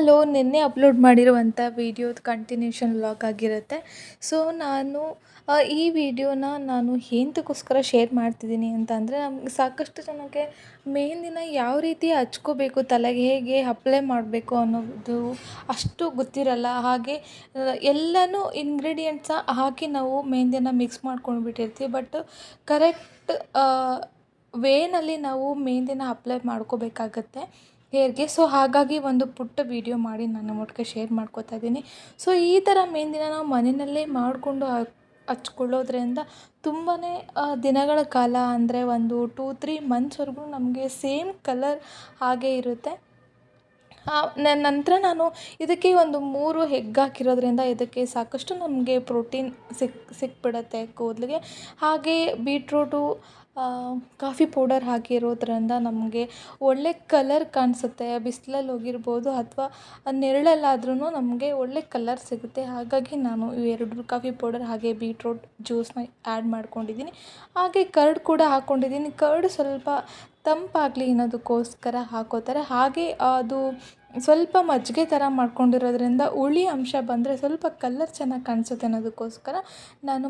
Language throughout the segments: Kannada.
ಹಲೋ, ನಿನ್ನೆ ಅಪ್ಲೋಡ್ ಮಾಡಿರುವಂಥ ವೀಡಿಯೋದ ಕಂಟಿನ್ಯೂಷನ್ ವ್ಲಾಗ್ ಆಗಿರುತ್ತೆ. ಸೊ ನಾನು ಈ ವಿಡಿಯೋನ ನಾನು ಎಂತಕ್ಕೋಸ್ಕರ ಶೇರ್ ಮಾಡ್ತಿದ್ದೀನಿ ಅಂತ ಅಂದರೆ, ನಮ್ಗೆ ಸಾಕಷ್ಟು ಜನಕ್ಕೆ ಮೆಹಂದಿನ ಯಾವ ರೀತಿ ಹಚ್ಕೋಬೇಕು, ತಲೆಗೆ ಹೇಗೆ ಅಪ್ಲೈ ಮಾಡಬೇಕು ಅನ್ನೋದು ಅಷ್ಟು ಗೊತ್ತಿರಲ್ಲ. ಹಾಗೆ ಎಲ್ಲನೂ ಇಂಗ್ರೀಡಿಯೆಂಟ್ಸ ಹಾಕಿ ನಾವು ಮೆಹಂದಿನ ಮಿಕ್ಸ್ ಮಾಡ್ಕೊಂಡು ಬಿಟ್ಟಿರ್ತೀವಿ. ಬಟ್ ಕರೆಕ್ಟ್ ವೇನಲ್ಲಿ ನಾವು ಮೆಹಂದಿನ ಅಪ್ಲೈ ಮಾಡ್ಕೋಬೇಕಾಗತ್ತೆ ಹೇರ್ಗೆ. ಸೊ ಹಾಗಾಗಿ ಒಂದು ಪುಟ್ಟ ವೀಡಿಯೋ ಮಾಡಿ ನಾನು ಒಟ್ಟಿಗೆ ಶೇರ್ ಮಾಡ್ಕೋತಾ ಇದ್ದೀನಿ. ಸೊ ಈ ಥರ ಮೆಹಂದಿನ ನಾವು ಮನೆಯಲ್ಲೇ ಮಾಡಿಕೊಂಡು ಹಚ್ಕೊಳ್ಳೋದ್ರಿಂದ ತುಂಬಾ ದಿನಗಳ ಕಾಲ, ಅಂದರೆ ಒಂದು 2-3 ಮಂತ್ಸ್ವರೆಗೂ ನಮಗೆ ಸೇಮ್ ಕಲರ್ ಹಾಗೇ ಇರುತ್ತೆ. ನಂತರ ನಾನು ಇದಕ್ಕೆ ಒಂದು 3 ಎಗ್ ಹಾಕಿರೋದ್ರಿಂದ ಇದಕ್ಕೆ ಸಾಕಷ್ಟು ನಮಗೆ ಪ್ರೋಟೀನ್ ಸಿಕ್ಬಿಡುತ್ತೆ ಕೂದಲಿಗೆ. ಹಾಗೆ ಬೀಟ್ರೂಟು, ಕಾಫಿ ಪೌಡರ್ ಹಾಕಿರೋದ್ರಿಂದ ನಮಗೆ ಒಳ್ಳೆ ಕಲರ್ ಕಾಣಿಸುತ್ತೆ. ಬಿಸಿಲಲ್ಲಿ ಹೋಗಿರ್ಬೋದು ಅಥವಾ ನೆರಳಲ್ಲಾದ್ರೂ ನಮಗೆ ಒಳ್ಳೆ ಕಲರ್ ಸಿಗುತ್ತೆ. ಹಾಗಾಗಿ ನಾನು ಇವೆರಡು ಕಾಫಿ ಪೌಡರ್ ಹಾಗೆ ಬೀಟ್ರೂಟ್ ಜ್ಯೂಸನ್ನ ಆ್ಯಡ್ ಮಾಡ್ಕೊಂಡಿದ್ದೀನಿ. ಹಾಗೆ ಕರ್ಡ್ ಕೂಡ ಹಾಕ್ಕೊಂಡಿದ್ದೀನಿ. ಕರ್ಡ್ ಸ್ವಲ್ಪ ತಂಪಾಗಲಿ ಅನ್ನೋದಕ್ಕೋಸ್ಕರ ಹಾಕೋತಾರೆ. ಹಾಗೆ ಅದು ಸ್ವಲ್ಪ ಮಜ್ಜಿಗೆ ಥರ ಮಾಡ್ಕೊಂಡಿರೋದ್ರಿಂದ ಹುಳಿ ಅಂಶ ಬಂದರೆ ಸ್ವಲ್ಪ ಕಲರ್ ಚೆನ್ನಾಗಿ ಕಾಣಿಸುತ್ತೆ ಅನ್ನೋದಕ್ಕೋಸ್ಕರ ನಾನು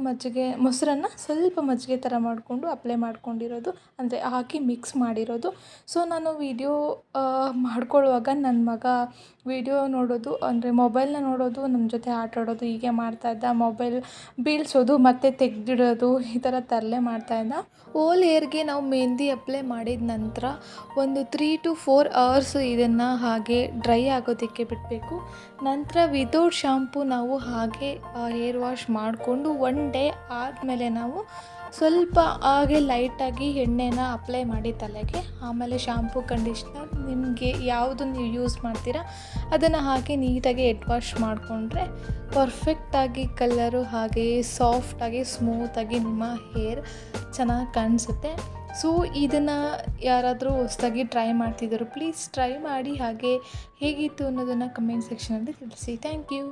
ಮೊಸರನ್ನ ಸ್ವಲ್ಪ ಮಜ್ಜಿಗೆ ಥರ ಮಾಡಿಕೊಂಡು ಅಪ್ಲೈ ಮಾಡ್ಕೊಂಡಿರೋದು, ಅಂದರೆ ಹಾಕಿ ಮಿಕ್ಸ್ ಮಾಡಿರೋದು. ಸೊ ನಾನು ವಿಡಿಯೋ ಮಾಡ್ಕೊಳ್ಳುವಾಗ ನನ್ನ ಮಗ ವಿಡಿಯೋ ನೋಡೋದು, ಅಂದರೆ ಮೊಬೈಲ್ನ ನೋಡೋದು, ನನ್ನ ಜೊತೆ ಆಟ ಆಡೋದು ಹೀಗೆ ಮಾಡ್ತಾಯಿದ್ದ. ಮೊಬೈಲ್ ಬೀಳಿಸೋದು ಮತ್ತು ತೆಗೆದಿಡೋದು ಈ ಥರ ತರಲೆ ಮಾಡ್ತಾಯಿದ್ದ. ಹೋಲ್ ಹೇರ್ಗೆ ನಾವು ಮೆಹಂದಿ ಅಪ್ಲೈ ಮಾಡಿದ ನಂತರ ಒಂದು 3-4 ಅವರ್ಸ್ ಇದನ್ನು ಹಾಗೆ ಡ್ರೈ ಆಗೋದಕ್ಕೆ ಬಿಡಬೇಕು. ನಂತರ ವಿತೌಟ್ ಶಾಂಪು ನಾವು ಹಾಗೆ ಹೇರ್ ವಾಶ್ ಮಾಡಿಕೊಂಡು 1 ಡೇ ಆದಮೇಲೆ ನಾವು ಸ್ವಲ್ಪ ಹಾಗೆ ಲೈಟಾಗಿ ಎಣ್ಣೆನ ಅಪ್ಲೈ ಮಾಡಿ ತಲೆಗೆ, ಆಮೇಲೆ ಶಾಂಪು, ಕಂಡೀಷ್ನರ್ ನಿಮಗೆ ಯಾವುದು ನೀವು ಯೂಸ್ ಮಾಡ್ತೀರಾ ಅದನ್ನು ಹಾಕಿ ನೀಟಾಗಿ ಹೆಡ್ ವಾಶ್ ಮಾಡಿಕೊಂಡ್ರೆ ಪರ್ಫೆಕ್ಟಾಗಿ ಕಲರು ಹಾಗೆ ಸಾಫ್ಟಾಗಿ ಸ್ಮೂತಾಗಿ ನಿಮ್ಮ ಹೇರ್ ಚೆನ್ನಾಗಿ ಕಾಣಿಸುತ್ತೆ. ಸೊ ಇದನ್ನು ಯಾರಾದರೂ ಹೊಸದಾಗಿ ಟ್ರೈ ಮಾಡ್ತಿದ್ದರು, ಪ್ಲೀಸ್ ಟ್ರೈ ಮಾಡಿ. ಹಾಗೆ ಹೇಗಿತ್ತು ಅನ್ನೋದನ್ನು ಕಮೆಂಟ್ ಸೆಕ್ಷನಲ್ಲಿ ತಿಳಿಸಿ. Thank you.